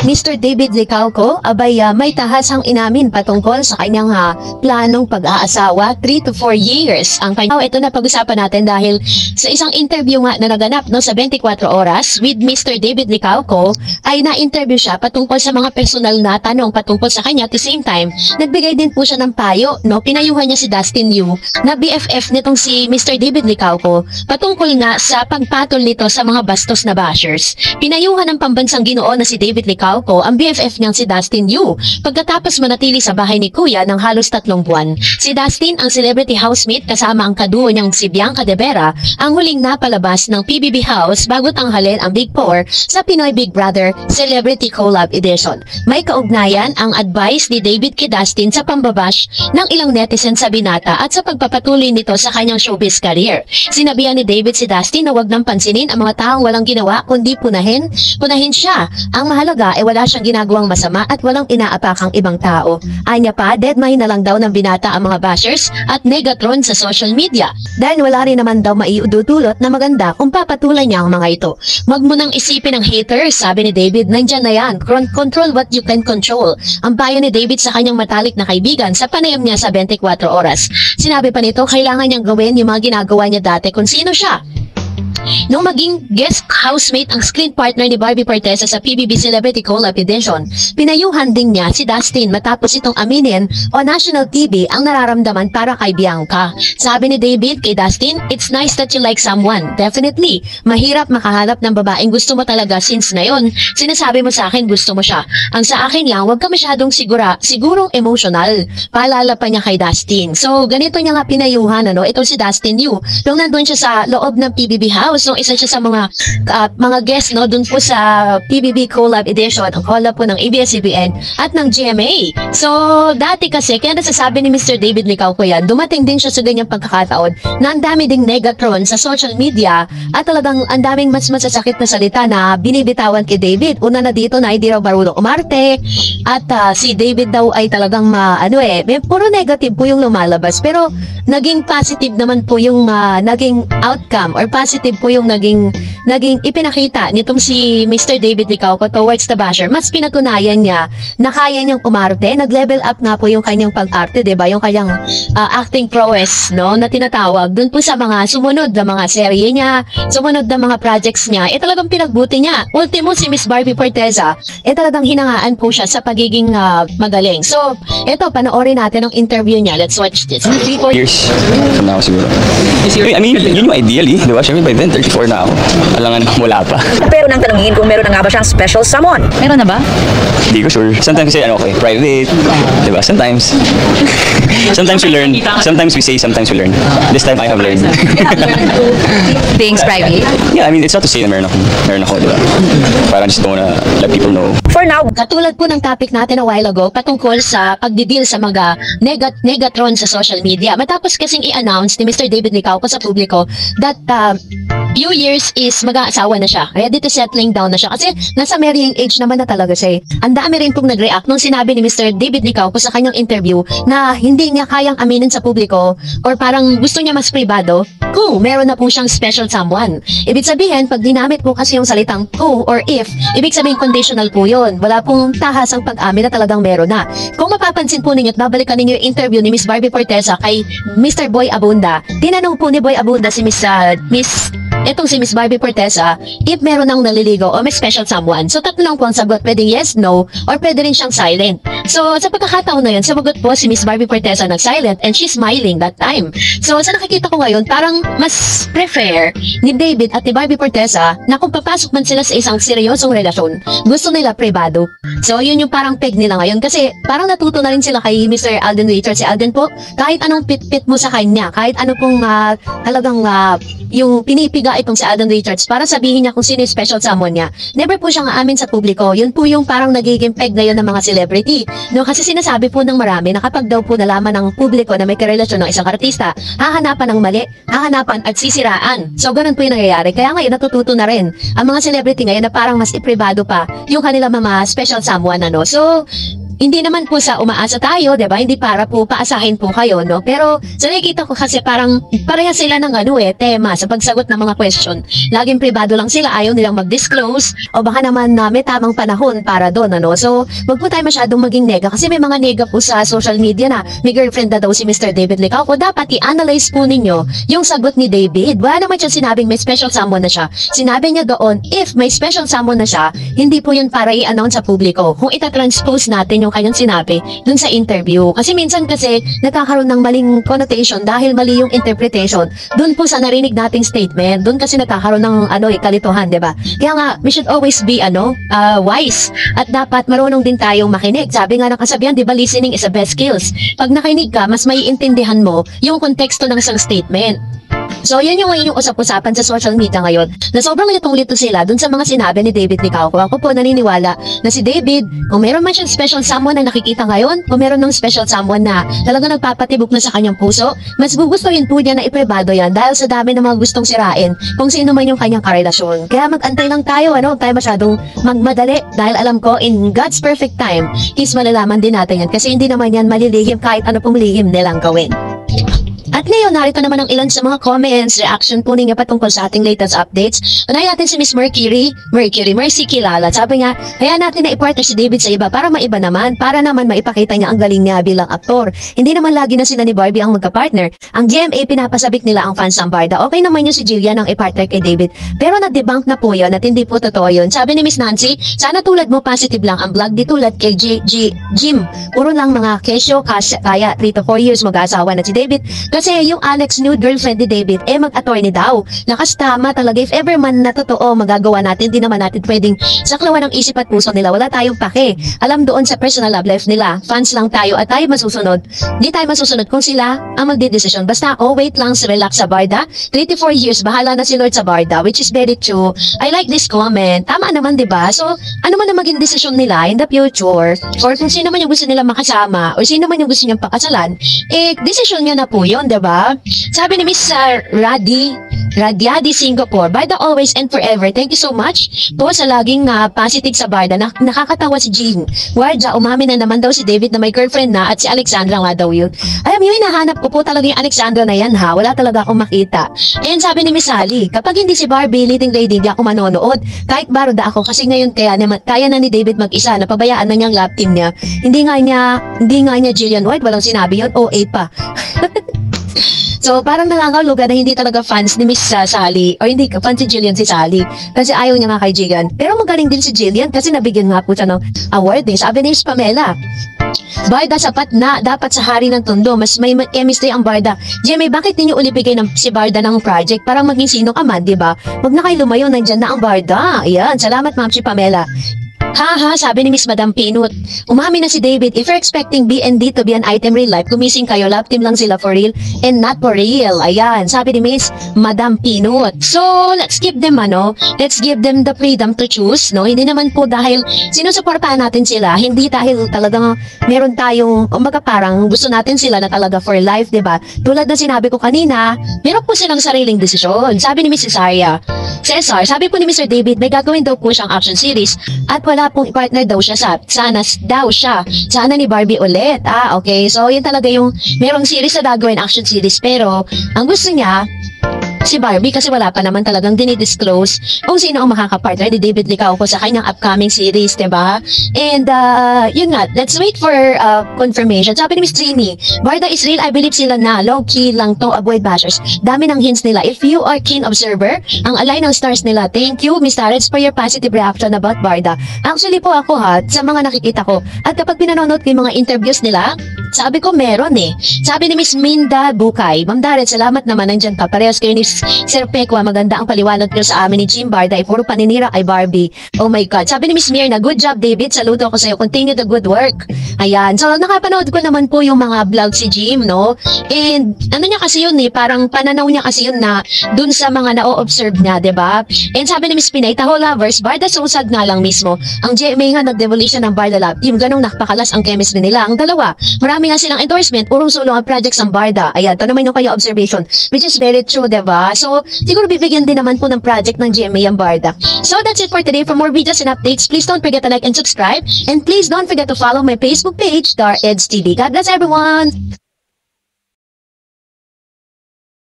Mr. David Licauco, abay may tahasang inamin patungkol sa kanyang planong pag-aasawa, 3 to 4 years. Ito na pag-usapan natin dahil sa isang interview nga na naganap sa 24 oras with Mr. David Licauco, ay na-interview siya patungkol sa mga personal na tanong patungkol sa kanya. At the same time, nagbigay din po siya ng payo. Pinayuhan niya si Dustin Yu na BFF nitong si Mr. David Licauco patungkol nga sa pagpatol nito sa mga bastos na bashers. Pinayuhan ng pambansang Ginoo na si David Licauco ang BFF niyang si Dustin Yu pagkatapos manatili sa bahay ni Kuya ng halos 3 buwan. Si Dustin, ang celebrity housemate kasama ang kaduo niyang si Bianca De Vera, ang huling napalabas ng PBB House bago tanghalin ang Big Four sa Pinoy Big Brother Celebrity Collab Edition. May kaugnayan ang advice ni David kay Dustin sa pambabash ng ilang netizens sa binata at sa pagpapatuloy nito sa kanyang showbiz career. Sinabihan ni David si Dustin na wag nang pansinin ang mga taong walang ginawa kundi punahin siya. Ang mahalaga ay wala siyang ginagawang masama at walang inaapakang ibang tao. Anya pa, deadmine na lang daw ng binata ang mga bashers at Megatron sa social media. Dahil wala rin naman daw maiudutulot na maganda kung papatulan niya ang mga ito. Wag mo nang isipin ng haters, sabi ni David, nandyan na yan. Control what you can control. Ang payo ni David sa kanyang matalik na kaibigan sa panayam niya sa 24 oras. Sinabi pa nito, kailangan niyang gawin yung mga ginagawa niya dati kung sino siya. Nung maging guest housemate ang screen partner ni Barbie Forteza sa PBB Celebrity Collab Edition, pinayuhan din niya si Dustin matapos itong aminin o national TV ang nararamdaman para kay Bianca. Sabi ni David kay Dustin, "It's nice that you like someone. Definitely. Mahirap makahanap ng babaeng gusto mo talaga since ngayon. Sinasabi mo sa akin gusto mo siya. Ang sa akin lang, huwag ka masyadong sigurong emotional." Paalala pa niya kay Dustin. So, ganito niya nga pinayuhan, Ito si Dustin Yu. Nung nandun siya sa loob ng PBB House, isa siya sa mga guest doon po sa PBB Collab Edition, ang collab po ng ABS-CBN at ng GMA. So, dati kasi, kaya nasasabi ni Mr. David Licauco yan, dumating din siya sa ganyang pagkakataon na ang dami ding negatron sa social media at talagang ang daming mas masasakit na salita na binibitawan kay David. Una na dito na hindi raw marunong umarte at si David daw ay talagang puro negative po yung lumalabas. Pero naging positive naman po yung naging outcome or positive po yung naging ipinakita nitong si Mr. David Licauco towards the basher. Mas pinatunayan niya na kaya niyang umarte. Nag-level up nga po yung kanyang pag-arte, diba? Yung kanyang acting prowess, na tinatawag. Doon po sa mga sumunod na mga serye niya, sumunod na mga projects niya, talagang pinagbuti niya. Ultimo si Miss Barbie Forteza, talagang hinangaan po siya sa pagiging magaling. So, panoorin natin ang interview niya. Let's watch this. 3-4 years from now siguro. I mean, yun yung ideally, di ba? Siyempre by then, 34 na ako. Alangan wala pa. Pero nang tanungin kung meron na nga ba siyang special someone. Meron na ba? Hindi ko sure. Sometimes kasi private. Di ba? Sometimes we learn. Sometimes we say, sometimes we learn. This time I have learned. Things private? Yeah, I mean, it's not to say na meron ako, di ba? Parang just don't wanna let people know. For now, katulad po ng topic natin a while ago patungkol sa pagdidil sa mga negatron sa social media. Matapos kasing i-announce ni Mr. David Licauco sa publiko that few years is mag-aasawa na siya. Ready to settling down na siya. Kasi nasa marrying age naman na talaga siya. Ang dami rin pong nag-react nung sinabi ni Mr. David Licauco sa kanyang interview na hindi niya kayang aminin sa publiko or parang gusto niya mas privado kung meron na po siyang special someone. Ibig sabihin, pag dinamit po kasi yung salitang kung or if, ibig sabihin conditional po yun. Wala pong tahasang pag-amin na talagang meron na. Kung mapapansin po ninyo at babalikan ninyo yung interview ni Miss Barbie Forteza kay Mr. Boy Abunda, tinanong po ni Boy Abunda si Itong si Miss Barbie Forteza, if meron nang naliligo o may special someone. So, tatlo lang po ang sagot. Pwedeng yes, no, or pwede rin siyang silent. So, sa pagkakataon na yun, sabagot po si Miss Barbie Forteza ng silent and she's smiling that time. So, sa nakikita ko ngayon, parang mas prefer ni David at ni Barbie Forteza na kung papasok man sila sa isang seryosong relasyon, gusto nila privado. So, yun yung parang peg nila ngayon. Kasi, parang natuto na rin sila kay Mr. Alden Richards. Si Alden po, kahit anong pit-pit mo sa kanya, kahit ano pong talagang yung pinipiga itong si Alden Richards para sabihin niya kung sino yung special someone niya. Never po siyang aamin sa publiko. Yun po yung parang nagiging peg ngayon ng mga celebrity. Kasi sinasabi po ng marami na kapag daw po nalaman ng publiko na may karelasyon ng isang artista, hahanapan ng mali, hahanapan at sisiraan. So, ganun po yung nangyayari. Kaya ngayon, natututo na rin ang mga celebrity ngayon na parang mas ipribado pa yung kanila mga special someone. So, hindi naman po sa umaasa tayo, 'di ba? Hindi para po paasahin po kayo, no? Pero sa nakikita ko kasi parang pareha sila ng tema sa pagsagot ng mga question. Laging pribado lang sila, ayaw nilang mag-disclose o baka naman na may tamang panahon para doon, ano? So, wag po tayo masyadong maging nega kasi may mga nega po sa social media na may girlfriend na daw si Mr. David Licauco. Dapat i-analyze po ninyo yung sagot ni David. Wala naman siya sinabing may special someone na siya. Sinabi niya doon, if may special someone na siya, hindi po yun para i-announce sa publiko. Kung itatranspose natin yung kanyang sinabi dun sa interview. Kasi minsan kasi nagkakaroon ng maling connotation dahil mali yung interpretation dun po sa narinig nating statement. Dun kasi nagkakaroon ng kalituhan, 'di ba? Kaya nga, we should always be wise at dapat marunong din tayong makinig. Sabi nga ng kasabihan, 'di ba, listening is the best skills. Pag nakinig ka, mas maiintindihan mo yung konteksto ng isang statement. So, yun yung ngayon yung usap-usapan sa social media ngayon na sobrang litong-lito sila dun sa mga sinabi ni David Licauco. Ako po naniniwala na si David, kung meron man siyang special someone na nakikita ngayon, kung meron ng special someone na talaga nagpapatibok na sa kanyang puso, mas gugustuhin po niya na ipribado yan dahil sa dami ng mga gustong sirain kung sino man yung kanyang karelasyon. Kaya mag-antay lang tayo, huwag tayo masyadong magmadali dahil alam ko, in God's perfect time, is malalaman din natin yan kasi hindi naman yan malilihim kahit ano pong lihim nilang gawin. At ngayon, narito naman ang ilan sa mga comments, reaction po ninyo patungkol sa ating latest updates. Unahin natin si Miss Mercy Kilala. Sabi nga, kaya natin na i-partner si David sa iba para maiba naman, para naman maipakita niya ang galing niya bilang aktor. Hindi naman lagi na sila ni Barbie ang magka-partner. Ang GMA pinapasabik nila ang fans ng Barda. Okay naman yung si Jillian ang i-partner kay David. Pero na-debunk na po yun at hindi po totoo yun. Sabi ni Miss Nancy, sana tulad mo positive lang ang vlog di tulad kay Jim. Puro lang mga kesyo, kaya 3 to 4 years mag-asawa na si David. Kasi yung Alex nude girlfriend ni David, mag-attorney daw. Lakas tama talaga. If ever man na totoo, magagawa natin, di naman natin pwedeng saklawan ang isip at puso nila. Wala tayong pake. Alam doon sa personal love life nila. Fans lang tayo at tayo masusunod. Di tayo masusunod kung sila ang magdidesisyon. Basta ako, wait lang, relax sa Barda. 3 to 4 years, bahala na si Lord sa Barda, which is very true. I like this comment. Tama naman, di ba? So, ano man ang maging desisyon nila in the future, or kung sino man yung gusto nila makasama, or sino man yung gusto niyang pakasalan, desisyon niya na po yun, diba? Sabi ni Miss Radiadi Singapore, Barda always and forever. Thank you so much po sa laging positive sa Barda. Nakakatawa si Jean Guardia, umamin na naman daw si David na may girlfriend na at si Alexandra nga daw yun. Alam niyo, hinahanap ko po talaga yung Alexandra na yan, ha? Wala talaga akong makita. And sabi ni Miss Sally, kapag hindi si Barbie leading lady, di ako manonood. Kahit baruda ako kasi ngayon kaya na ni David mag-isa, napabayaan na niyang love team niya. Hindi nga niya Jillian White, walang sinabi yun, OA pa. So, parang nakakaluga na hindi talaga fans ni Miss Sally, o hindi fans si Jillian si Sally, kasi ayaw niya nga kay Jillian. Pero magaling din si Jillian kasi nabigyan nga po siya ng award din. Sabi ni Miss Pamela, Barda sapat na, dapat sa hari ng tondo, mas may chemistry ang Barda. Jimmy, bakit ninyo ulibigay si Barda ng project? Parang maging sino ka man, diba? Huwag na kayo lumayo, nandyan na ang Barda. Ayan, salamat ma'am si Pamela. Haha, sabi ni Miss Madam Pinut, umamin na si David, if you're expecting B&D to be an item real life, gumising kayo, love team lang sila for real and not for real. Ayan, sabi ni Miss Madam Pinut. So, let's give them the freedom to choose, no? Hindi naman po dahil sinusuportahan natin sila, hindi dahil talagang meron tayong, parang gusto natin sila na talaga for life, diba? Tulad na sinabi ko kanina, meron po silang sariling desisyon. Sabi ni Miss Cesar, sabi po ni Mr. David, may gagawin daw po siyang action series at wala pong partner daw siya sana ni Barbie ulit. Okay. So, yun talaga yung merong series na gagawin, action series, pero ang gusto niya si Barbie kasi wala pa naman talagang dinidisclose kung sino ang makakapartner ni David Licauco sa kanyang upcoming series, diba? And, yun nga, let's wait for confirmation. Sabi ni Miss Trini, Barda is real, I believe sila na, low-key lang to, avoid bashers. Dami ng hints nila. If you are keen observer, ang align ng stars nila. Thank you, Miss Tarets, for your positive reaction about Barda. Actually po ako sa mga nakikita ko, at kapag pinanonood ko yung mga interviews nila, sabi ko meron Sabi ni Miss Minda Bukay, Ma'am Darren, salamat naman, nandyan ka. Parehas kayo ni Sir Pekwa, maganda ang paliwanag nyo sa amin ni Jim Barda, puro paninira kay Barbie. Oh my God. Sabi ni Miss Mirna, good job David, saludo ako sa'yo, continue the good work. Ayan, so nakapanood ko naman po yung mga vlog si Jim, no? And ano niya kasi yun parang pananaw niya kasi yun na dun sa mga na-o-observe niya, diba? And sabi ni Miss Pinay, Taho Lovers, Barda susad nga lang mismo. Ang GMA nga nag-demolition ng Barda Lab Team, ganong nakpakalas ang chemistry nila. Ang dalawa, marami marami nga silang endorsement, purong solo ang projects ang Barda. Ayan, ito naman yung kaya observation, which is very true, diba? So, siguro bibigyan din naman po ng project ng GMA ang Barda. So, that's it for today. For more videos and updates, please don't forget to like and subscribe. And please don't forget to follow my Facebook page, Star Eds TV. God bless everyone!